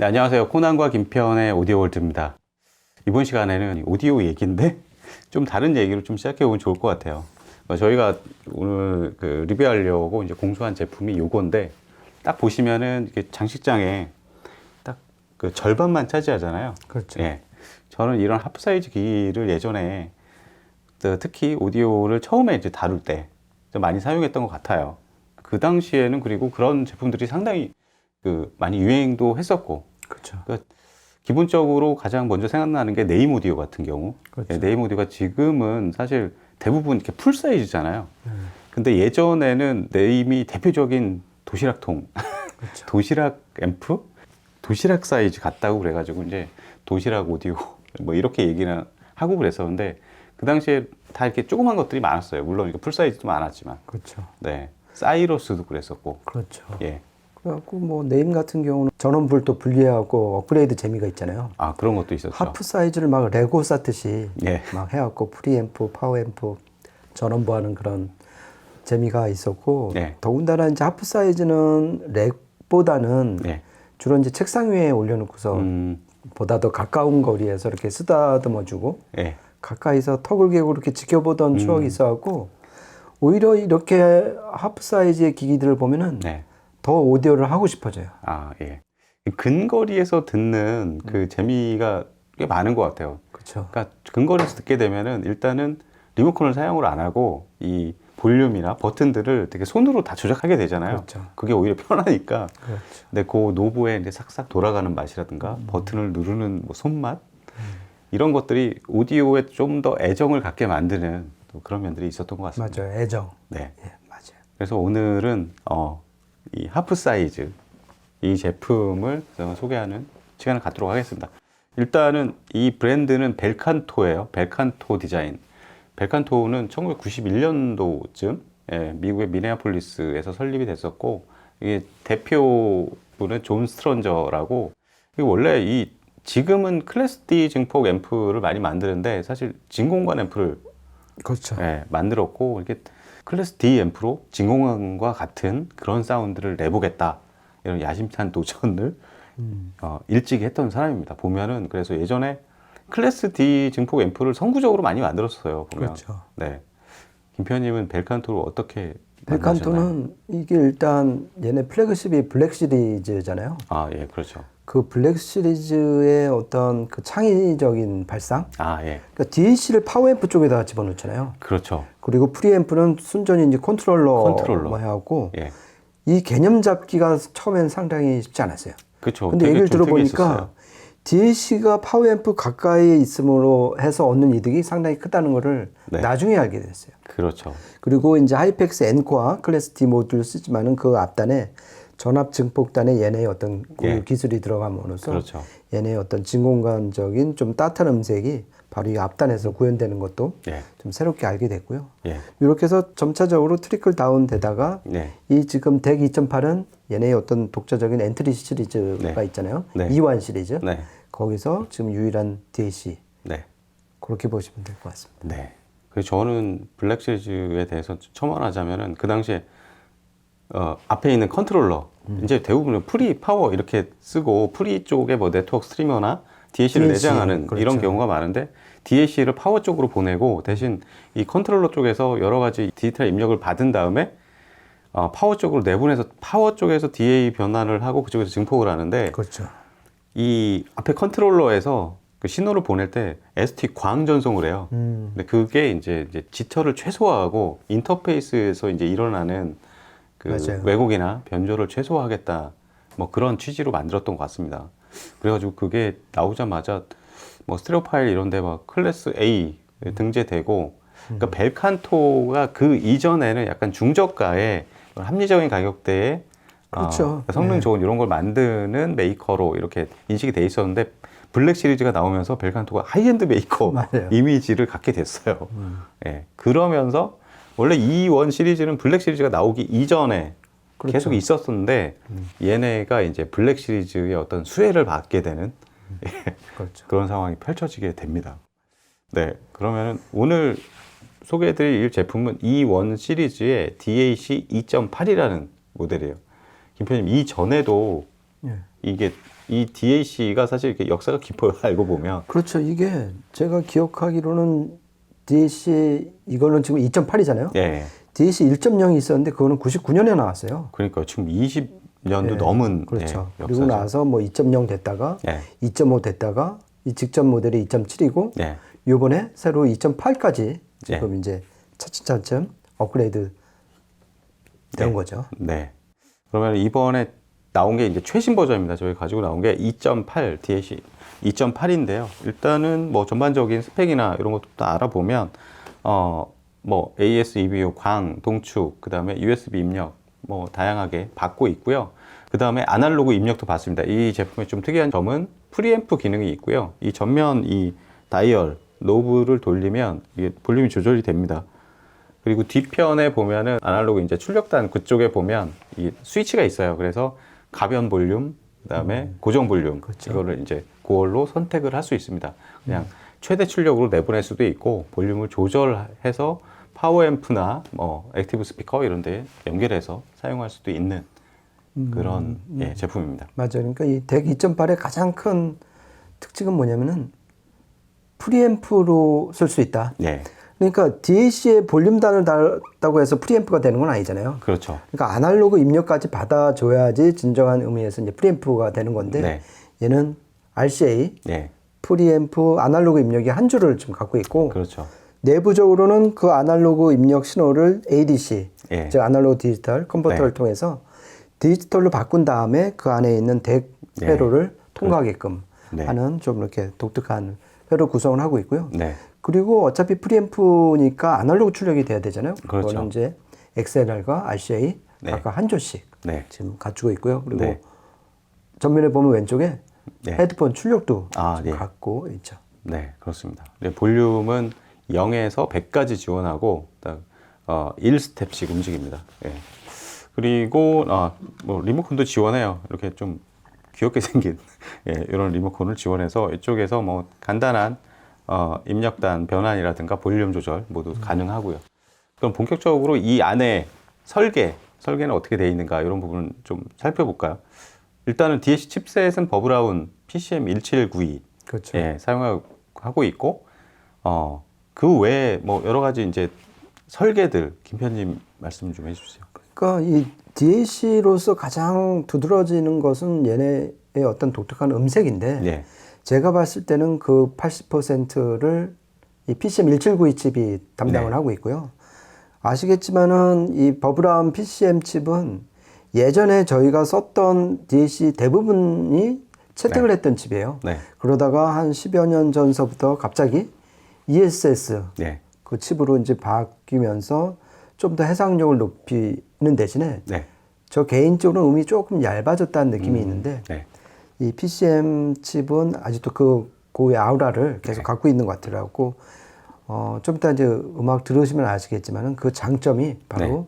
네, 안녕하세요. 코난과 김편의 오디오월드입니다. 이번 시간에는 오디오 얘기인데 좀 다른 얘기로 좀 시작해 보면 좋을 것 같아요. 저희가 오늘 리뷰하려고 이제 공수한 제품이 요건데, 딱 보시면은 이렇게 장식장에 딱 그 절반만 차지하잖아요. 그렇죠. 예. 저는 이런 하프 사이즈 기기를 예전에 특히 오디오를 처음에 이제 다룰 때 좀 많이 사용했던 것 같아요. 그 당시에는 그리고 그런 제품들이 상당히 많이 유행도 했었고, 그렇죠. 그러니까 기본적으로 가장 먼저 생각나는 게 네임 오디오 같은 경우. 그렇죠. 예, 네임 오디오가 지금은 사실 대부분 이렇게 풀 사이즈잖아요. 근데 예전에는 네임이 대표적인 도시락통, 그렇죠. 도시락 앰프, 도시락 사이즈 같다고 그래가지고 이제 도시락 오디오 뭐 이렇게 얘기는 하고 그랬었는데, 그 당시에 다 이렇게 조그만 것들이 많았어요. 물론 이거 풀 사이즈도 많았지만. 그렇죠. 네, 사이러스도 그랬었고. 그렇죠. 예. 그래갖고 뭐 네임 같은 경우는 전원불도 분리하고 업그레이드 재미가 있잖아요. 아, 그런 것도 있었죠. 하프 사이즈를 막 레고 쌓듯이 예. 막 해갖고 프리앰프, 파워앰프 전원부하는 그런 재미가 있었고, 네. 더군다나 이제 하프 사이즈는 렉보다는 네. 주로 이제 책상 위에 올려놓고서 보다 더 가까운 거리에서 이렇게 쓰다듬어주고 예. 가까이서 턱을 개고 이렇게 지켜보던 추억이 있어갖고, 오히려 이렇게 하프 사이즈의 기기들을 보면은 네. 더 오디오를 하고 싶어져요. 아, 예. 근거리에서 듣는 그 재미가 꽤 많은 것 같아요. 그렇죠. 그러니까 근거리에서 듣게 되면은 일단은 리모컨을 사용을 안 하고 이 볼륨이나 버튼들을 되게 손으로 다 조작하게 되잖아요. 그렇죠. 그게 오히려 편하니까. 그렇죠. 근데 그 노브에 이제 싹싹 돌아가는 맛이라든가 버튼을 누르는 뭐 손맛 이런 것들이 오디오에 좀 더 애정을 갖게 만드는 또 그런 면들이 있었던 것 같습니다. 맞아요. 애정. 네. 예, 맞아요. 그래서 오늘은 이 하프 사이즈 이 제품을 소개하는 시간을 갖도록 하겠습니다. 일단은 이 브랜드는 벨칸토예요. 벨칸토 디자인. 벨칸토는 1991년도쯤 미국의 미네아폴리스에서 설립이 됐었고, 이게 대표분은 존 스트런저라고, 원래 지금은 클래스 D 증폭 앰프를 많이 만드는데 사실 진공관 앰프를 그렇죠. 만들었고, 이렇게 클래스 D 앰프로 진공관과 같은 그런 사운드를 내보겠다, 이런 야심찬 도전을 일찍 했던 사람입니다. 보면은 그래서 예전에 클래스 D 증폭 앰프를 선구적으로 많이 만들었어요. 보면. 그렇죠. 네. 김표님은 벨칸토를 어떻게 만드셨나요? 벨칸토는 이게 일단 얘네 플래그십이 블랙 시리즈잖아요. 아, 예, 그렇죠. 그 블랙 시리즈의 어떤 그 창의적인 발상? 아, 예, 그러니까 DAC를 파워앰프 쪽에다가 집어넣잖아요. 그렇죠. 그리고 프리앰프는 순전히 이제 컨트롤러 컨트롤러. 해갖고, 예, 이 개념 잡기가 처음엔 상당히 쉽지 않았어요. 그렇죠. 근데 되게 얘기를 좀 들어보니까 특이했었어요. DAC가 파워앰프 가까이에 있음으로 해서 얻는 이득이 상당히 크다는 거를 네. 나중에 알게 됐어요. 그렇죠. 그리고 이제 하이펙스 N코어 클래스 D 모듈을 쓰지만은 그 앞단에 전압 증폭단에 얘네의 어떤 예. 기술이 들어감으로써 그렇죠. 얘네의 어떤 진공관적인 좀 따뜻한 음색이 바로 이 앞단에서 구현되는 것도 예, 좀 새롭게 알게 됐고요. 예, 이렇게 해서 점차적으로 트리클 다운 되다가 네, 이 지금 덱 2.8은 얘네의 어떤 독자적인 엔트리 시리즈가 네. 있잖아요. 네. 2관 시리즈. 네, 거기서 지금 유일한 DAC. 네, 그렇게 보시면 될 것 같습니다. 네. 그래서 저는 블랙 시리즈에 대해서 첨언하자면은 그 당시에 앞에 있는 컨트롤러 이제 대부분은 프리 파워 이렇게 쓰고 프리 쪽에 뭐 네트워크 스트리머나 DAC를 DAC, 내장하는 그렇죠. 이런 경우가 많은데, DAC를 파워 쪽으로 보내고 대신 이 컨트롤러 쪽에서 여러 가지 디지털 입력을 받은 다음에 파워 쪽으로 내보내서 파워 쪽에서 DA 변환을 하고 그쪽에서 증폭을 하는데, 그렇죠. 이 앞에 컨트롤러에서 그 신호를 보낼 때 ST 광 전송을 해요. 근데 그게 이제 지터를 최소화하고 인터페이스에서 이제 일어나는 그 맞아요. 왜곡이나 변조를 최소화하겠다, 뭐 그런 취지로 만들었던 것 같습니다. 그래가지고 그게 나오자마자 뭐 스테레오 파일 이런데 막 클래스 A 등재되고, 그러니까 벨칸토가 그 이전에는 약간 중저가의 합리적인 가격대에 그렇죠. 성능 좋은 이런 걸 만드는 메이커로 이렇게 인식이 돼 있었는데, 블랙 시리즈가 나오면서 벨칸토가 하이엔드 메이커 맞아요. 이미지를 갖게 됐어요. 예, 그러면서 원래 이 원 시리즈는 블랙 시리즈가 나오기 이전에 그렇죠. 계속 있었었는데, 얘네가 이제 블랙 시리즈의 어떤 수혜를 받게 되는 그렇죠. 그런 상황이 펼쳐지게 됩니다. 네, 그러면은 오늘 소개해드릴 이 제품은 E1 시리즈의 DAC 2.8이라는 모델이에요. 김표님, 이전에도 예. 이게 이 DAC가 사실 이렇게 역사가 깊어요. 알고 보면. 그렇죠. 이게 제가 기억하기로는 DAC 이거는 지금 2.8이잖아요. 예. DAC 1.0이 있었는데 그거는 99년에 나왔어요. 그러니까 지금 20년도 예, 넘은 그렇죠. 예, 그리고 역사죠. 나서 뭐 2.0 됐다가 예. 2.5 됐다가 이 직전 모델이 2.7이고 예. 요번에 새로 2.8까지 지금 예. 이제 차츰차츰 업그레이드 된 네. 거죠. 네. 그러면 이번에 나온 게 이제 최신 버전입니다. 저희 가지고 나온 게 2.8 DAC 2.8인데요. 일단은 뭐 전반적인 스펙이나 이런 것도 다 알아보면 뭐 AS, EVO, 광, 동축, 그다음에 USB 입력 뭐 다양하게 받고 있고요. 그다음에 아날로그 입력도 받습니다. 이 제품의 좀 특이한 점은 프리앰프 기능이 있고요. 이 전면 이 다이얼 노브를 돌리면 이게 볼륨이 조절이 됩니다. 그리고 뒤편에 보면은 아날로그 이제 출력단 그쪽에 보면 이 스위치가 있어요. 그래서 가변 볼륨, 그다음에 고정 볼륨 그렇죠. 이거를 이제 그걸로 선택을 할 수 있습니다. 그냥 최대 출력으로 내보낼 수도 있고 볼륨을 조절해서 파워 앰프나 뭐 액티브 스피커 이런 데 연결해서 사용할 수도 있는 그런 예, 제품입니다. 맞아요. 그러니까 이 덱 2.8의 가장 큰 특징은 뭐냐면은 프리앰프로 쓸 수 있다. 네, 그러니까 DAC에 볼륨단을 달았다고 해서 프리앰프가 되는 건 아니잖아요. 그렇죠. 그러니까 아날로그 입력까지 받아줘야지 진정한 의미에서 이제 프리앰프가 되는 건데 네. 얘는 RCA 네, 프리앰프 아날로그 입력이 한 줄을 지금 갖고 있고 그렇죠. 내부적으로는 그 아날로그 입력 신호를 ADC 예. 즉 아날로그 디지털 컨버터를 네. 통해서 디지털로 바꾼 다음에 그 안에 있는 덱 네. 회로를 통과하게끔 네. 하는 좀 이렇게 독특한 회로 구성을 하고 있고요. 네, 그리고 어차피 프리앰프니까 아날로그 출력이 돼야 되잖아요. 그렇죠. 그거는 이제 XLR과 RCA 네. 각각 한 조씩 네. 지금 갖추고 있고요. 그리고 네. 전면에 보면 왼쪽에 네. 헤드폰 출력도 아, 지금 네. 갖고 있죠. 네, 그렇습니다. 네, 볼륨은 0에서 100까지 지원하고 딱 1스텝씩 움직입니다. 예. 그리고 뭐 리모컨도 지원해요. 이렇게 좀 귀엽게 생긴 예, 이런 리모컨을 지원해서 이쪽에서 뭐 간단한 입력단 변환이라든가 볼륨 조절 모두 가능하고요. 그럼 본격적으로 이 안에 설계는 어떻게 되어 있는가 이런 부분 좀 살펴볼까요? 일단은 DAC 칩셋은 버브라운 PCM1792 그렇죠. 예, 사용하고 있고, 그 외에 뭐 여러 가지 이제 설계들, 김편님 말씀 좀 해주세요. 그러니까 이 DAC로서 가장 두드러지는 것은 얘네의 어떤 독특한 음색인데 예, 제가 봤을 때는 그 80%를 이 PCM1792 칩이 담당을 네. 하고 있고요. 아시겠지만은 이 버브라운 PCM 칩은 예전에 저희가 썼던 DAC 대부분이 채택을 네. 했던 칩이에요. 네, 그러다가 한 10여 년 전서부터 갑자기 ESS 네, 그 칩으로 이제 바뀌면서 좀 더 해상력을 높이는 대신에 네, 저 개인적으로 음이 조금 얇아졌다는 느낌이 있는데 네, 이 PCM 칩은 아직도 그 고유의 아우라를 계속 네. 갖고 있는 것 같더라고. 좀 이따 이제 음악 들으시면 아시겠지만은 그 장점이 바로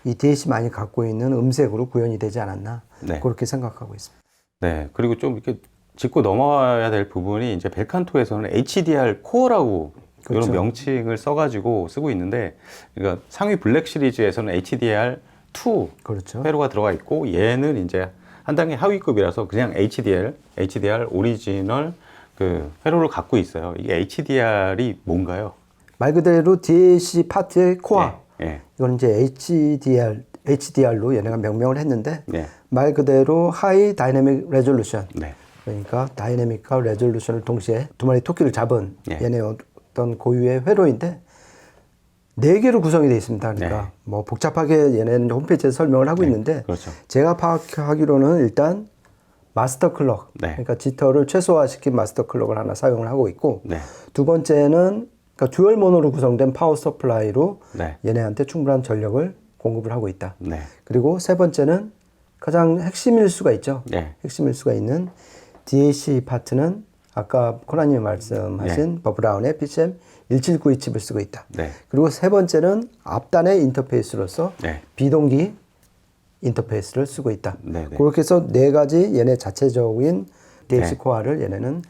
이 DAC 많이 갖고 있는 음색으로 구현이 되지 않았나 네. 그렇게 생각하고 있습니다. 네. 그리고 좀 이렇게 짚고 넘어와야 될 부분이 이제 벨칸토에서는 HDR 코어라고 그렇죠. 이런 명칭을 써가지고 쓰고 있는데, 그러니까 상위 블랙 시리즈에서는 HDR2 그렇죠. 회로가 들어가 있고 얘는 이제 한 단계 하위급이라서 그냥 HDR 오리지널 그 회로를 갖고 있어요. 이게 HDR이 뭔가요? 말 그대로 DAC 파트의 코어. 예, 이건 이제 HDR로 얘네가 명명을 했는데 네, 말 그대로 하이 다이내믹 레졸루션. 네, 그러니까 다이내믹과 레졸루션을 동시에 두 마리 토끼를 잡은 네. 얘네 어떤 고유의 회로인데 네 개로 구성이 되어 있습니다. 그러니까 네. 뭐 복잡하게 얘네는 홈페이지에서 설명을 하고 있는데 그렇죠. 제가 파악하기로는 일단 마스터 클럭, 네. 그러니까 지터를 최소화시킨 마스터 클럭을 하나 사용을 하고 있고 네, 두 번째는 그러니까 듀얼 모노로 구성된 파워 서플라이로 네, 얘네한테 충분한 전력을 공급을 하고 있다. 네, 그리고 세 번째는 가장 핵심일 수가 있죠. 네, 핵심일 수가 있는 DAC 파트는 아까 코나님이 말씀하신 버브라운의 PCM 1792 칩을 쓰고 있다. 네, 그리고 세 번째는 앞단의 인터페이스로서 네, 비동기 인터페이스를 쓰고 있다. 네, 네. 그렇게 해서 네 가지 얘네 자체적인 DAC 네. 코어를 얘네는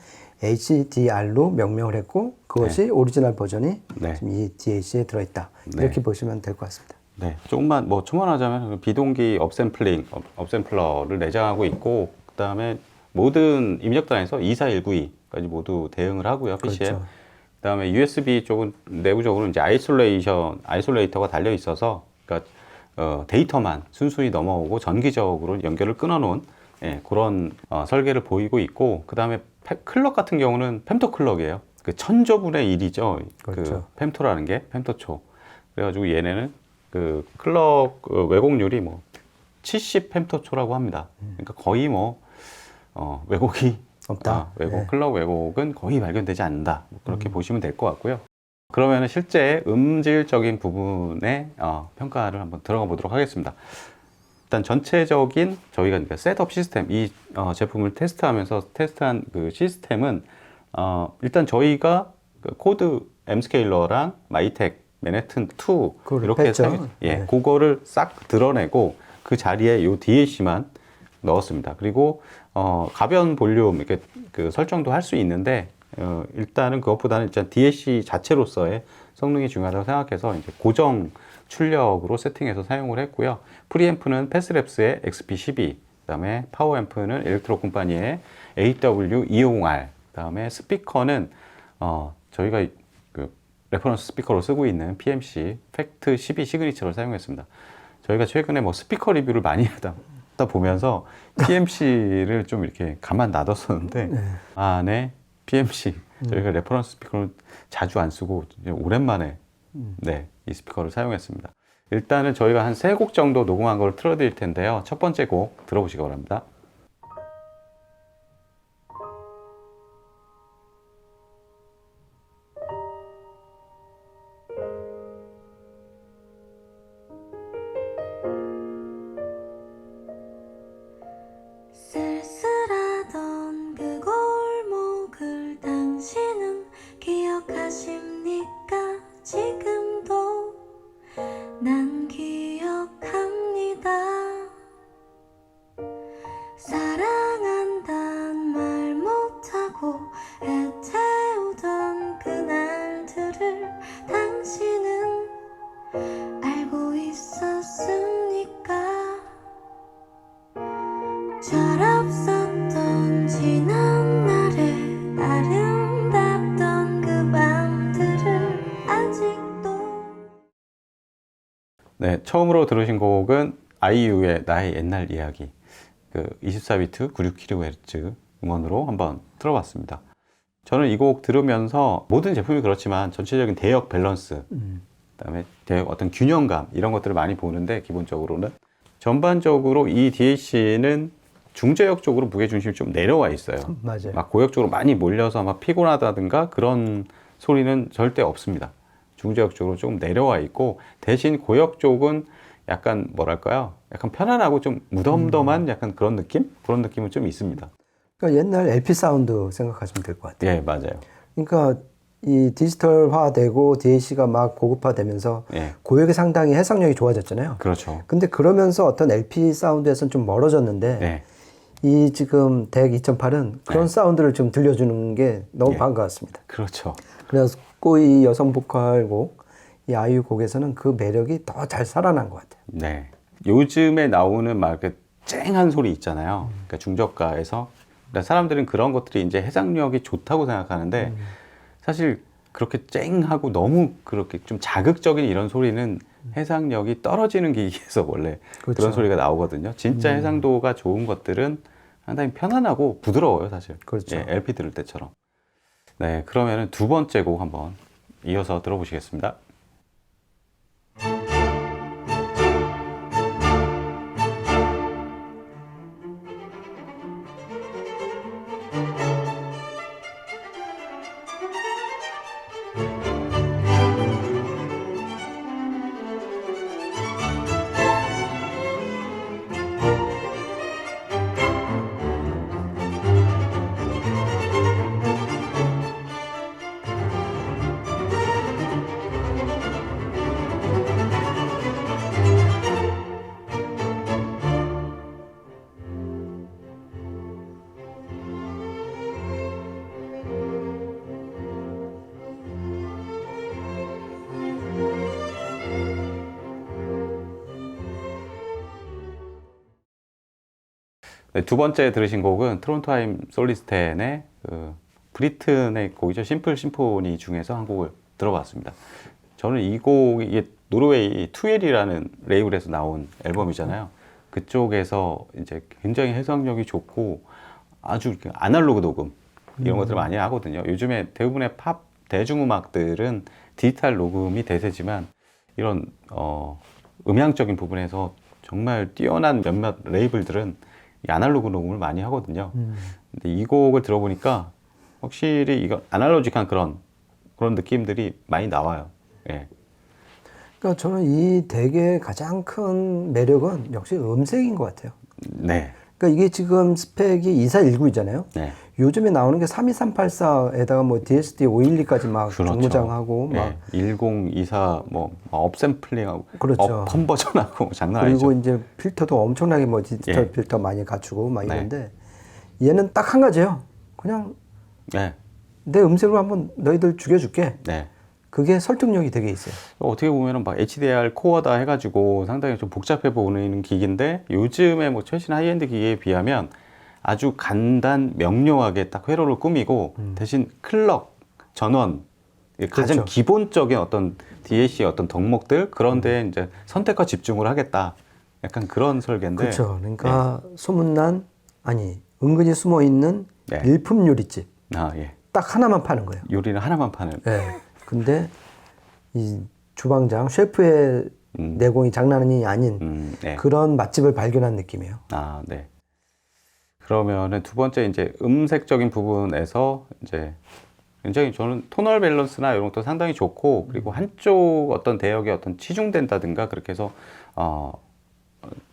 HDR로 명명을 했고 그것이 오리지널 버전이 네. 지금 이 DAC에 들어있다. 네. 이렇게 보시면 될 것 같습니다. 네, 조금만 뭐 첨언하자면 비동기 업샘플러를 내장하고 있고, 그다음에 모든 입력단에서 24192까지 모두 대응을 하고요, PC에. 그렇죠. 그다음에 USB 쪽은 내부적으로 이제 아이솔레이터가 달려 있어서, 그러니까 데이터만 순순히 넘어오고 전기적으로 연결을 끊어놓은 그런 설계를 보이고 있고, 그다음에 클럭 같은 경우는 fem토 클럭이에요. 그 천조분의 1이죠. 그렇죠. 그 fem토라는 게 fem토초. 그래가지고 얘네는 그 클럭 왜곡률이 뭐 70 fem토초라고 합니다. 그러니까 거의 뭐 왜곡이 없다. 네. 클럭 왜곡은 거의 발견되지 않는다. 뭐 그렇게 보시면 될 것 같고요. 그러면 실제 음질적인 부분의 평가를 한번 들어가 보도록 하겠습니다. 일단 전체적인 저희가 그러니까 셋업 시스템, 이 제품을 테스트하면서 테스트한 그 시스템은 일단 저희가 그 코드 M스케일러랑 마이텍 맨해튼 2 그걸 이렇게 뺐죠. 네. 그거를 싹 드러내고 그 자리에 요 DAC만 넣었습니다. 그리고 가변 볼륨 이렇게 그 설정도 할 수 있는데 일단은 그것보다는 일단 DAC 자체로서의 성능이 중요하다고 생각해서 이제 고정 출력으로 세팅해서 사용을 했고요. 프리앰프는 패스랩스의 XP12, 그다음에 파워앰프는 엘렉트로 콤파니의 AW250R, 그다음에 스피커는 저희가 그 레퍼런스 스피커로 쓰고 있는 PMC 팩트 12 시그니처를 사용했습니다. 저희가 최근에 뭐 스피커 리뷰를 많이 하다 보면서 PMC를 좀 이렇게 가만 놔뒀었는데 네. PMC 저희가 레퍼런스 스피커를 자주 안 쓰고 이제 오랜만에 이 스피커를 사용했습니다. 일단은 저희가 한 3곡 정도 녹음한 걸 틀어드릴 텐데요. 첫 번째 곡 들어보시기 바랍니다. 쓸쓸하던 그 골목을 당신은 기억하십니까? 지금도 난 기억합니다. 사랑한단 말 못하고 애태우던 그날들을 당신은 알고 있었습니까? 철없었던 지난 날의 아름답던 그 밤들을 아직도. 네, 처음으로 들으신 곡은 아이유의 나의 옛날 이야기, 그 24비트 96kHz 음원으로 한번 들어봤습니다. 저는 이 곡 들으면서 모든 제품이 그렇지만 전체적인 대역 밸런스, 그다음에 대역 어떤 균형감 이런 것들을 많이 보는데, 기본적으로는 전반적으로 이 DAC는 중저역 쪽으로 무게중심이 좀 내려와 있어요. 맞아요. 막 고역 쪽으로 많이 몰려서 막 피곤하다든가 그런 소리는 절대 없습니다. 중저역 쪽으로 조금 내려와 있고, 대신 고역 쪽은 약간 뭐랄까요? 약간 편안하고 좀 무덤덤한 약간 그런 느낌? 그런 느낌은 좀 있습니다. 그러니까 옛날 LP 사운드 생각하시면 될 것 같아요. 예, 맞아요. 그러니까 이 디지털화되고 DAC가 막 고급화되면서 예, 고역이 상당히 해상력이 좋아졌잖아요. 그렇죠. 근데 그러면서 어떤 LP 사운드에서는 좀 멀어졌는데 네, 이 지금 덱 2008은 그런 사운드를 좀 들려주는 게 너무 예. 반가웠습니다. 그렇죠. 그래서 이 여성 보컬 곡, 이 아이유 곡에서는 그 매력이 더 잘 살아난 것 같아요. 네. 요즘에 나오는 막 그 쨍한 소리 있잖아요. 그러니까 중저가에서. 그러니까 사람들은 그런 것들이 이제 해상력이 좋다고 생각하는데, 사실 그렇게 쨍하고 너무 그렇게 좀 자극적인 이런 소리는 해상력이 떨어지는 기기에서 원래 그렇죠. 그런 소리가 나오거든요. 진짜 해상도가 좋은 것들은 상당히 편안하고 부드러워요, 사실. 그렇죠. 예, LP 들을 때처럼. 네, 그러면은 두 번째 곡 한번 이어서 들어보시겠습니다. 네, 두 번째 들으신 곡은 트론트하임 솔리스텐의 그 브리튼의 곡이죠. 심플 심포니 중에서 한 곡을 들어봤습니다. 저는 이 곡이 이게 노르웨이 투엘이라는 레이블에서 나온 앨범이잖아요. 그쪽에서 이제 굉장히 해석력이 좋고 아주 이렇게 아날로그 녹음 이런 것들을 많이 하거든요. 요즘에 대부분의 팝 대중음악들은 디지털 녹음이 대세지만 이런 음향적인 부분에서 정말 뛰어난 몇몇 레이블들은 이 아날로그 녹음을 많이 하거든요. 근데 이 곡을 들어보니까 확실히 이거 아날로직한 그런 느낌들이 많이 나와요. 예. 그러니까 저는 이 덱의 가장 큰 매력은 역시 음색인 것 같아요. 네. 그러니까 이게 지금 스펙이 2419이잖아요. 네. 요즘에 나오는 게 32384에다가 뭐 DSD 512까지 막 그렇죠. 중무장하고 막 예. 1024 뭐 업샘플링하고 그렇죠. 업 컨버전하고 장난 그리고 아니죠. 이제 필터도 엄청나게 뭐 디지털 예. 필터 많이 갖추고 막 네. 이런데 얘는 딱 한 가지예요. 그냥 네. 내 음색으로 한번 너희들 죽여줄게. 네. 그게 설득력이 되게 있어요. 어떻게 보면은 막 HDR 코어다 해가지고 상당히 좀 복잡해 보이는 기기인데 요즘에 뭐 최신 하이엔드 기기에 비하면 아주 간단 명료하게 딱 회로를 꾸미고 대신 클럭, 전원 가장 그렇죠. 기본적인 어떤 DAC의 어떤 덕목들 그런데 이제 선택과 집중을 하겠다. 약간 그런 설계인데. 그렇죠. 그러니까 소문난 아니 은근히 숨어 있는 네. 일품 요리집 아, 예. 딱 하나만 파는 거예요. 요리는 하나만 파는. 네. 근데 이 주방장 셰프의 내공이 장난이 아닌 네. 그런 맛집을 발견한 느낌이에요. 아, 네. 그러면은 두 번째 이제 음색적인 부분에서 이제 굉장히 저는 토널 밸런스나 이런 것도 상당히 좋고 그리고 한쪽 어떤 대역에 어떤 치중된다든가 그렇게 해서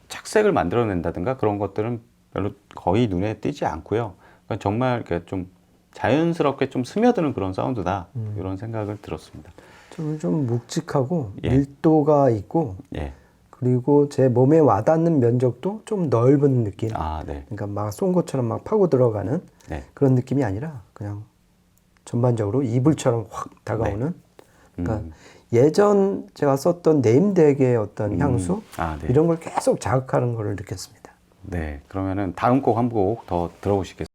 착색을 만들어낸다든가 그런 것들은 별로 거의 눈에 띄지 않고요. 그러니까 정말 이렇게 좀 자연스럽게 좀 스며드는 그런 사운드다 이런 생각을 들었습니다. 저는 좀 묵직하고 예. 밀도가 있고 예. 그리고 제 몸에 와닿는 면적도 좀 넓은 느낌. 아, 네. 그러니까 막 쏜 것처럼 막 파고 들어가는 네. 그런 느낌이 아니라 그냥 전반적으로 이불처럼 확 다가오는. 그러니까 예전 제가 썼던 네임덱의 어떤 향수 아, 네. 이런 걸 계속 자극하는 걸 느꼈습니다. 네. 그러면은 다음 곡 한 곡 더 들어보시겠습니다.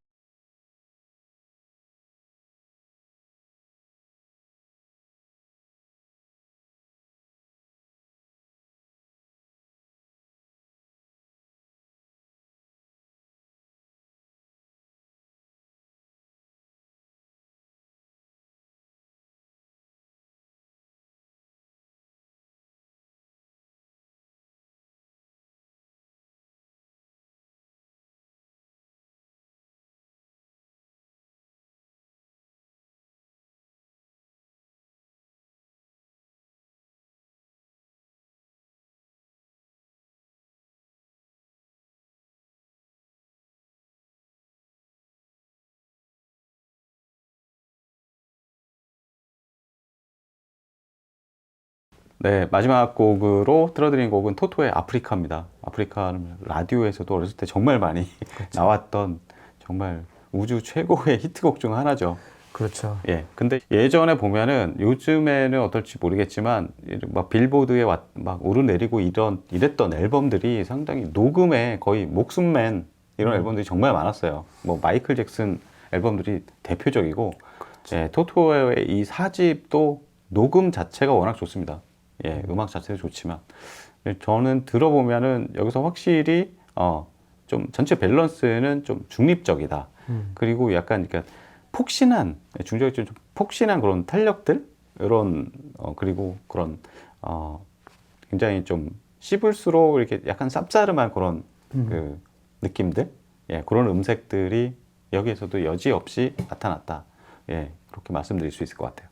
네, 마지막 곡으로 틀어드린 곡은 토토의 아프리카입니다. 아프리카는 라디오에서도 어렸을 때 정말 많이 나왔던 정말 우주 최고의 히트곡 중 하나죠. 그렇죠. 예. 근데 예전에 보면은 요즘에는 어떨지 모르겠지만 막 빌보드에 막 오르내리고 이랬던 앨범들이 상당히 녹음에 거의 목숨맨 이런 앨범들이 정말 많았어요. 뭐 마이클 잭슨 앨범들이 대표적이고 예, 토토의 이 4집도 녹음 자체가 워낙 좋습니다. 예, 음악 자체도 좋지만 저는 들어보면은 여기서 확실히 좀 전체 밸런스는 좀 중립적이다. 그리고 약간 그러니까 폭신한 중저기 좀 폭신한 그런 탄력들 이런 그리고 그런 굉장히 좀 씹을수록 이렇게 약간 쌉싸름한 그런 그 느낌들 예, 그런 음색들이 여기에서도 여지없이 나타났다. 예, 그렇게 말씀드릴 수 있을 것 같아요.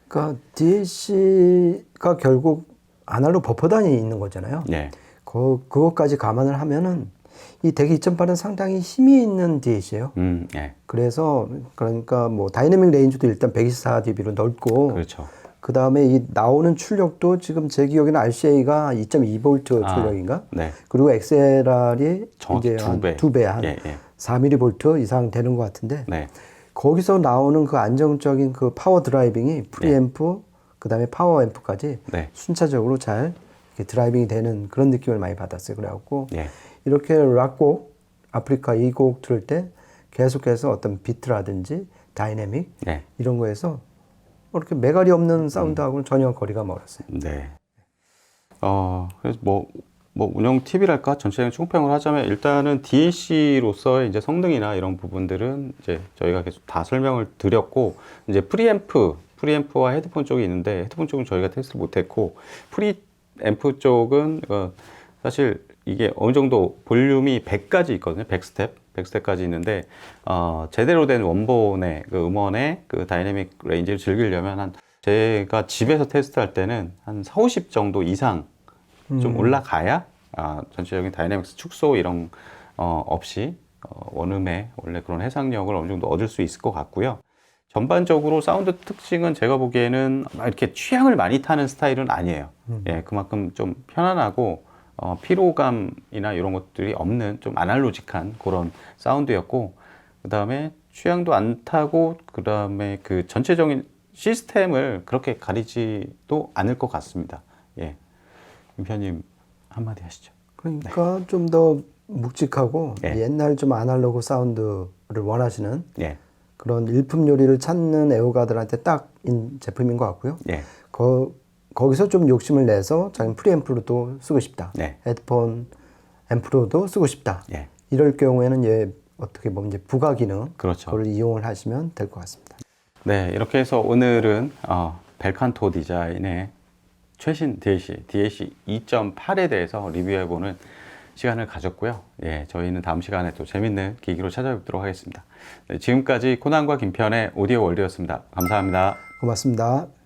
그러니까 DAC가 결국 아날로그 버퍼단이 있는 거잖아요. 네. 그것까지 감안을 하면은 이 덱 2008은 상당히 힘이 있는 DAC예요. 예. 그래서 그러니까 뭐 다이내믹 레인지도 일단 124dB로 넓고 그렇죠. 그 다음에 이 나오는 출력도 지금 제 기억에는 RCA가 2.2V 출력인가? 네. 그리고 XLR이 정확히 이제 두 배. 두 배, 한 예, 예. 4mV 이상 되는 것 같은데 네. 거기서 나오는 그 안정적인 그 파워 드라이빙이 프리앰프 그 다음에 파워 앰프까지 네. 순차적으로 잘 이렇게 드라이빙이 되는 그런 느낌을 많이 받았어요. 그래갖고 예. 이렇게 락곡 아프리카 이 곡 들을 때 계속해서 어떤 비트라든지 다이내믹 네. 이런 거에서 그렇게 매갈이 없는 사운드하고는 전혀 거리가 멀었어요. 네. 그래서 뭐 운영 팁이랄까 전체적인 총평을 하자면 일단은 DAC로서의 이제 성능이나 이런 부분들은 이제 저희가 계속 다 설명을 드렸고 이제 프리앰프와 헤드폰 쪽이 있는데 헤드폰 쪽은 저희가 테스트를 못했고 프리앰프 쪽은 사실 이게 어느 정도 볼륨이 100까지 있거든요. 100스텝까지 있는데 제대로 된 원본의 그 음원의 그 다이내믹 레인지를 즐기려면 제가 집에서 테스트할 때는 한 4, 50 정도 이상 좀 올라가야 전체적인 다이내믹스 축소 이런 없이 원음의 원래 그런 해상력을 어느 정도 얻을 수 있을 것 같고요. 전반적으로 사운드 특징은 제가 보기에는 막 이렇게 취향을 많이 타는 스타일은 아니에요. 예, 그만큼 좀 편안하고 피로감이나 이런 것들이 없는 좀 아날로직한 그런 사운드였고, 그 다음에 취향도 안 타고, 그 다음에 그 전체적인 시스템을 그렇게 가리지도 않을 것 같습니다. 예. 임편님 한마디 하시죠. 그러니까 좀 더 묵직하고 예. 옛날 좀 아날로그 사운드를 원하시는 예. 그런 일품 요리를 찾는 애호가들한테 딱인 제품인 것 같고요. 예. 거기서 좀 욕심을 내서 자기 프리앰프로도 쓰고 싶다. 네. 헤드폰 앰프로도 쓰고 싶다. 예. 이럴 경우에는 어떻게 보면 이제 부가 기능 그렇죠. 그걸 이용을 하시면 될 것 같습니다. 네, 이렇게 해서 오늘은 벨칸토 디자인의 최신 DAC 2.8에 대해서 리뷰해보는 시간을 가졌고요. 예, 저희는 다음 시간에 또 재밌는 기기로 찾아뵙도록 하겠습니다. 네, 지금까지 코난과 김편의 오디오 월드였습니다. 감사합니다. 고맙습니다.